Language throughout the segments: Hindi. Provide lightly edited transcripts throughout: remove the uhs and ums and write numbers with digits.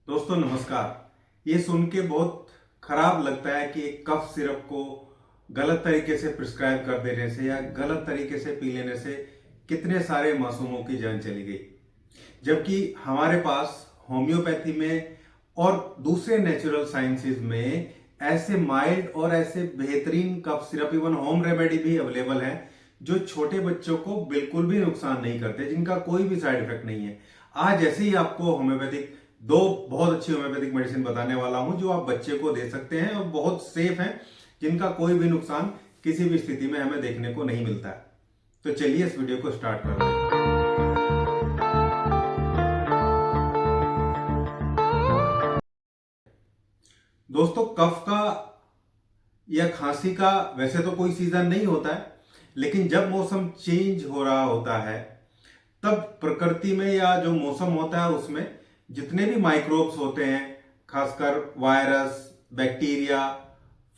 दोस्तों नमस्कार। ये सुन के बहुत खराब लगता है कि एक कफ सिरप को गलत तरीके से प्रिस्क्राइब कर देने से या गलत तरीके से पी लेने से कितने सारे मासूमों की जान चली गई। जबकि हमारे पास होम्योपैथी में और दूसरे नेचुरल साइंसेज में ऐसे माइल्ड और ऐसे बेहतरीन cough syrup even home remedy भी अवेलेबल है जो छोटे बच्चों को बिल्कुल भी नुकसान नहीं करते, जिनका कोई भी साइड इफेक्ट नहीं है। आज ऐसे ही आपको होम्योपैथिक दो बहुत अच्छी होम्योपैथिक मेडिसिन बताने वाला हूं जो आप बच्चे को दे सकते हैं और बहुत सेफ हैं, जिनका कोई भी नुकसान किसी भी स्थिति में हमें देखने को नहीं मिलता है। तो चलिए इस वीडियो को स्टार्ट करते हैं। दोस्तों, कफ का या खांसी का वैसे तो कोई सीजन नहीं होता है, लेकिन जब मौसम चेंज हो रहा होता है तब प्रकृति में या जो मौसम होता है उसमें जितने भी माइक्रोब्स होते हैं, खासकर वायरस, बैक्टीरिया,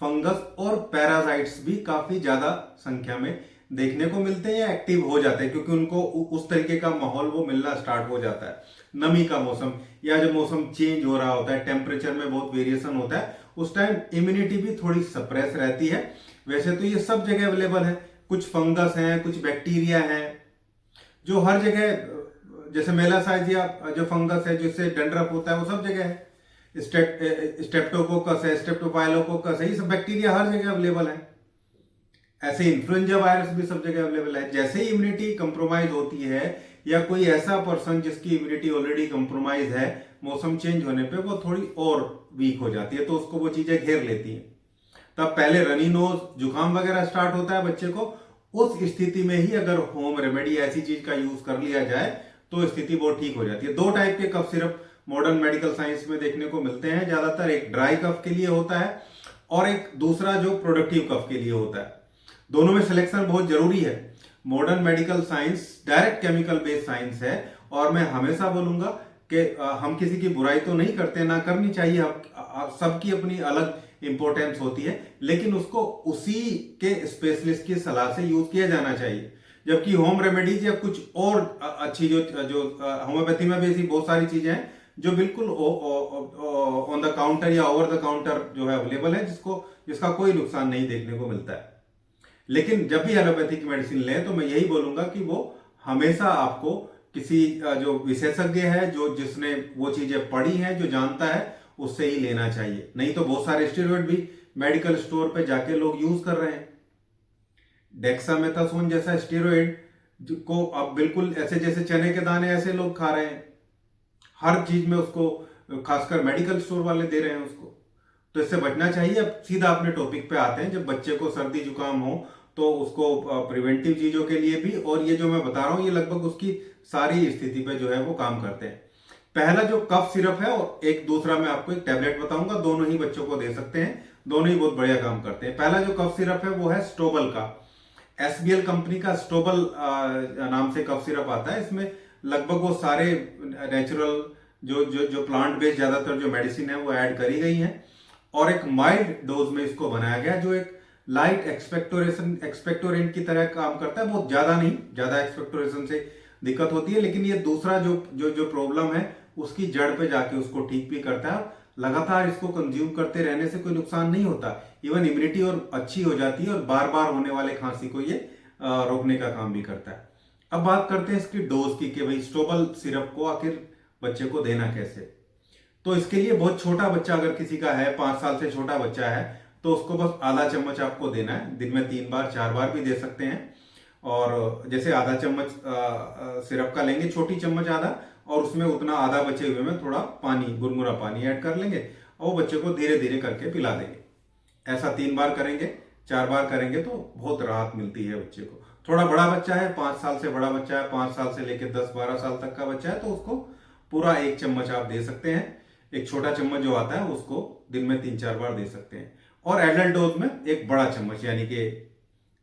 फंगस और पैरासाइट्स भी काफी ज्यादा संख्या में देखने को मिलते हैं या एक्टिव हो जाते हैं, क्योंकि उनको उस तरीके का माहौल वो मिलना स्टार्ट हो जाता है। नमी का मौसम या जो मौसम चेंज हो रहा होता है, टेम्परेचर में बहुत वेरिएशन होता है, उस टाइम इम्यूनिटी भी थोड़ी सप्रेस रहती है। वैसे तो ये सब जगह अवेलेबल है, कुछ फंगस हैं, कुछ बैक्टीरिया हैं जो हर जगह, जैसे मेलासाइजिया जो फंगस है जिससे डंड्रफ होता है वो सब जगह है, स्टेप्टोकोकस है, स्टेप्टोपाइलोकोकस है, ये सब बैक्टीरिया हर जगह अवेलेबल है। ऐसे इन्फ्लुएंजा वायरस भी सब जगह अवेलेबल है। जैसे ही इम्यूनिटी कंप्रोमाइज होती है या कोई ऐसा पर्सन जिसकी इम्यूनिटी ऑलरेडी कंप्रोमाइज है, मौसम चेंज होने पे वो थोड़ी और वीक हो जाती है, तो उसको वो चीजें घेर लेती हैं। तब पहले रनी नोज, जुकाम वगैरह स्टार्ट होता है बच्चे को। उस स्थिति में ही अगर होम रेमेडी ऐसी चीज का यूज कर लिया जाए तो स्थिति बहुत ठीक हो जाती है। दो टाइप के cough syrup modern medical science में देखने को मिलते हैं ज्यादातर। एक ड्राई कफ के लिए होता है और एक दूसरा जो प्रोडक्टिव कफ के लिए होता है। दोनों में सिलेक्शन बहुत जरूरी है। Modern medical science direct chemical based science है और मैं हमेशा बोलूंगा कि हम किसी की बुराई तो नहीं करते, ना करनी चाहिए, सबकी अपनी अलग इंपॉर्टेंस होती है, लेकिन उसको उसी के स्पेशलिस्ट की सलाह से यूज किया जाना चाहिए। जबकि होम रेमेडीज या कुछ और अच्छी जो जो होम्योपैथी में भी ऐसी बहुत सारी चीजें हैं जो बिल्कुल ऑन द काउंटर या ओवर द काउंटर जो है अवेलेबल है, जिसका कोई नुकसान नहीं देखने को मिलता है। लेकिन जब भी एलोपैथिक मेडिसिन लें तो मैं यही बोलूंगा कि वो हमेशा आपको किसी जो विशेषज्ञ है, जो जिसने वो चीजें पढ़ी हैं, जो जानता है, उससे ही लेना चाहिए। नहीं तो बहुत सारे स्टेरॉइड भी मेडिकल स्टोर पे जाके लोग यूज कर रहे हैं। डेक्सामेथासोन जैसा स्टेरॉइड को अब बिल्कुल ऐसे जैसे चने के दाने ऐसे लोग खा रहे हैं, हर चीज में उसको, खासकर मेडिकल स्टोर वाले दे रहे हैं उसको। तो इससे बचना चाहिए। अब सीधा अपने टॉपिक पे आते हैं। जब बच्चे को सर्दी जुकाम हो तो उसको प्रिवेंटिव चीजों के लिए भी, और ये जो मैं बता रहा हूं ये लगभग उसकी सारी स्थिति पे जो है वो काम करते हैं। पहला जो कफ सिरप है और एक दूसरा मैं आपको एक टैबलेट बताऊंगा, दोनों ही बच्चों को दे सकते हैं, दोनों ही बहुत बढ़िया काम करते हैं। पहला जो कफ सिरप है वो है स्टोबल का। एसबीएल कंपनी का स्टोबल नाम से कफ सिरप आता है। इसमें लगभग वो सारे नेचुरल जो जो जो प्लांट बेस्ड ज्यादातर जो मेडिसिन है वो ऐड करी गई है और एक माइल्ड डोज में इसको बनाया गया, जो एक लाइट एक्सपेक्टोरेंट की तरह काम करता है। बहुत ज्यादा नहीं, ज्यादा एक्सपेक्टोरेशन से दिक्कत होती है, लेकिन ये दूसरा जो जो जो प्रॉब्लम है उसकी जड़ पे जाके उसको ठीक भी करता है। लगातार इसको कंज्यूम करते रहने से कोई नुकसान नहीं होता, इवन इम्यूनिटी और अच्छी हो जाती है और बार बार होने वाले खांसी को ये रोकने का काम भी करता है। अब बात करते हैं इसकी डोज की कि भाई स्टोबल सिरप को आखिर बच्चे को देना कैसे। तो इसके लिए बहुत छोटा बच्चा अगर किसी का है, 5 साल से छोटा बच्चा है, तो उसको बस आधा चम्मच आपको देना है। दिन में 3 बार 4 बार भी दे सकते हैं। और जैसे आधा चम्मच सिरप का लेंगे, छोटी चम्मच आधा, और उसमें उतना आधा बचे हुए में थोड़ा पानी, गुनगुना पानी ऐड कर लेंगे और वो बच्चे को धीरे धीरे करके पिला देंगे। ऐसा 3 बार करेंगे, 4 बार करेंगे तो बहुत राहत मिलती है बच्चे को। थोड़ा बड़ा बच्चा है, 5 साल से बड़ा बच्चा है, 5 साल से लेकर 10-12 साल तक का बच्चा है, तो उसको पूरा 1 चम्मच आप दे सकते हैं। एक छोटा चम्मच जो आता है उसको दिन में 3-4 बार दे सकते हैं। और एडल्ट डोज में एक बड़ा चम्मच, यानी कि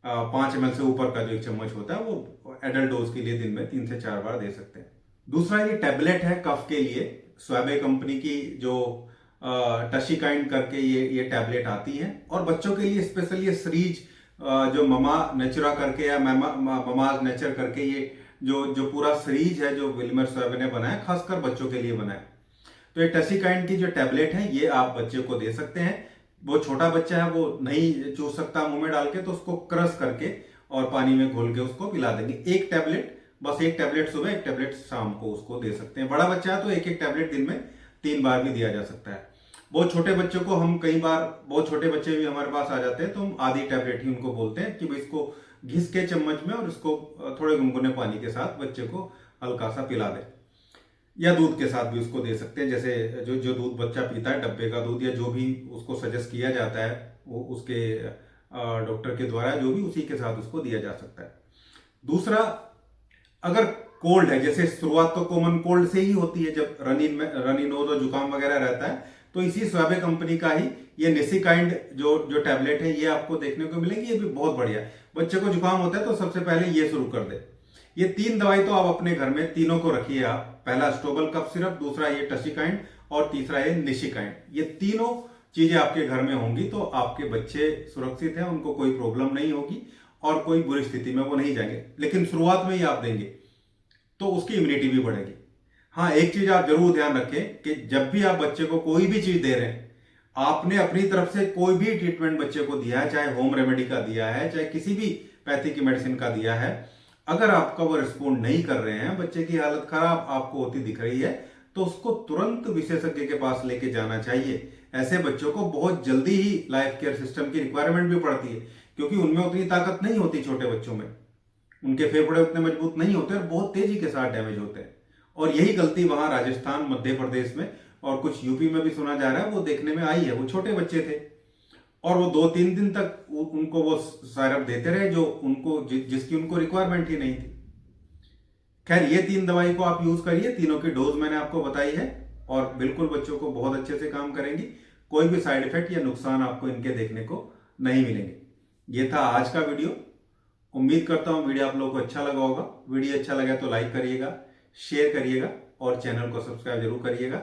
5 ml से ऊपर का जो 1 चम्मच होता है वो एडल्ट डोज के लिए दिन में 3 से 4 बार दे सकते हैं। दूसरा ये टैबलेट है कफ के लिए, स्वाबे कंपनी की जो टशीकाइंड करके ये टैबलेट आती है और बच्चों के लिए स्पेशली ये सीरीज जो ममा नेचुरा करके या ममाज नेचर करके ये जो जो पूरा सीरीज है जो विल्मर स्वाबे ने बनाया, खासकर बच्चों के लिए बनाया। तो ये टसिकाइंड की जो टैबलेट है ये आप बच्चे को दे सकते हैं। वो छोटा बच्चा है, वो नहीं चूस सकता मुंह में डाल के, तो उसको क्रश करके और पानी में घोल के उसको पिला देंगे। एक टैबलेट, बस एक टैबलेट सुबह, एक टैबलेट शाम को उसको दे सकते हैं। बड़ा बच्चा है तो एक एक टैबलेट दिन में 3 बार भी दिया जा सकता है। बहुत छोटे बच्चों को हम कई बार, बहुत छोटे बच्चे भी हमारे पास आ जाते हैं तो हम आधी टैबलेट ही उनको बोलते हैं कि भाई इसको घिस के चम्मच में और इसको थोड़े गुनगुने पानी के साथ बच्चे को हल्का सा पिला दें, या दूध के साथ भी उसको दे सकते हैं। जैसे जो जो दूध बच्चा पीता है, डब्बे का दूध या जो भी उसको सजेस्ट किया जाता है वो उसके डॉक्टर के द्वारा, जो भी उसी के साथ उसको दिया जा सकता है। दूसरा, अगर कोल्ड है, जैसे शुरुआत तो कॉमन कोल्ड से ही होती है, जब रनी नोज और जुकाम वगैरह रहता है, तो इसी स्वाबे कंपनी का ही ये नेसिकाइंड जो टैबलेट है ये आपको देखने को मिलेगी। ये भी बहुत बढ़िया है। बच्चे को जुकाम होता है तो सबसे पहले ये शुरू कर दे। ये 3 दवाई तो आप अपने घर में तीनों को रखिए आप। पहला स्टोबल कफ सिरप, दूसरा ये टसिकाइंड और तीसरा ये निशिकाइंड। ये तीनों चीजें आपके घर में होंगी तो आपके बच्चे सुरक्षित हैं, उनको कोई प्रॉब्लम नहीं होगी और कोई बुरी स्थिति में वो नहीं जाएंगे। लेकिन शुरुआत में ही आप देंगे तो उसकी इम्यूनिटी भी बढ़ेगी। हाँ, एक चीज आप जरूर ध्यान रखें कि जब भी आप बच्चे को कोई भी चीज दे रहे हैं, आपने अपनी तरफ से कोई भी ट्रीटमेंट बच्चे को दिया है, चाहे होम रेमेडी का दिया है, चाहे किसी भी पैथी की मेडिसिन का दिया है, अगर आपका वो रिस्पॉन्ड नहीं कर रहे हैं, बच्चे की हालत खराब आपको होती दिख रही है, तो उसको तुरंत विशेषज्ञ के पास लेके जाना चाहिए। ऐसे बच्चों को बहुत जल्दी ही लाइफ केयर सिस्टम की रिक्वायरमेंट भी पड़ती है, क्योंकि उनमें उतनी ताकत नहीं होती। छोटे बच्चों में उनके फेफड़े उतने मजबूत नहीं होते और बहुत तेजी के साथ डैमेज होते हैं। और यही गलती वहां राजस्थान, मध्य प्रदेश में और कुछ यूपी में भी सुना जा रहा है, वो देखने में आई है। वो छोटे बच्चे थे और वो 2-3 दिन तक उनको वो सायरप देते रहे जो उनको जिसकी उनको रिक्वायरमेंट ही नहीं थी। खैर, ये 3 दवाई को आप यूज करिए, तीनों की डोज मैंने आपको बताई है और बिल्कुल बच्चों को बहुत अच्छे से काम करेंगी। कोई भी साइड इफेक्ट या नुकसान आपको इनके देखने को नहीं मिलेंगे। ये था आज का वीडियो। उम्मीद करता हूं वीडियो आप लोगों को अच्छा लगा होगा। वीडियो अच्छा लगा तो लाइक करिएगा, शेयर करिएगा और चैनल को सब्सक्राइब जरूर करिएगा।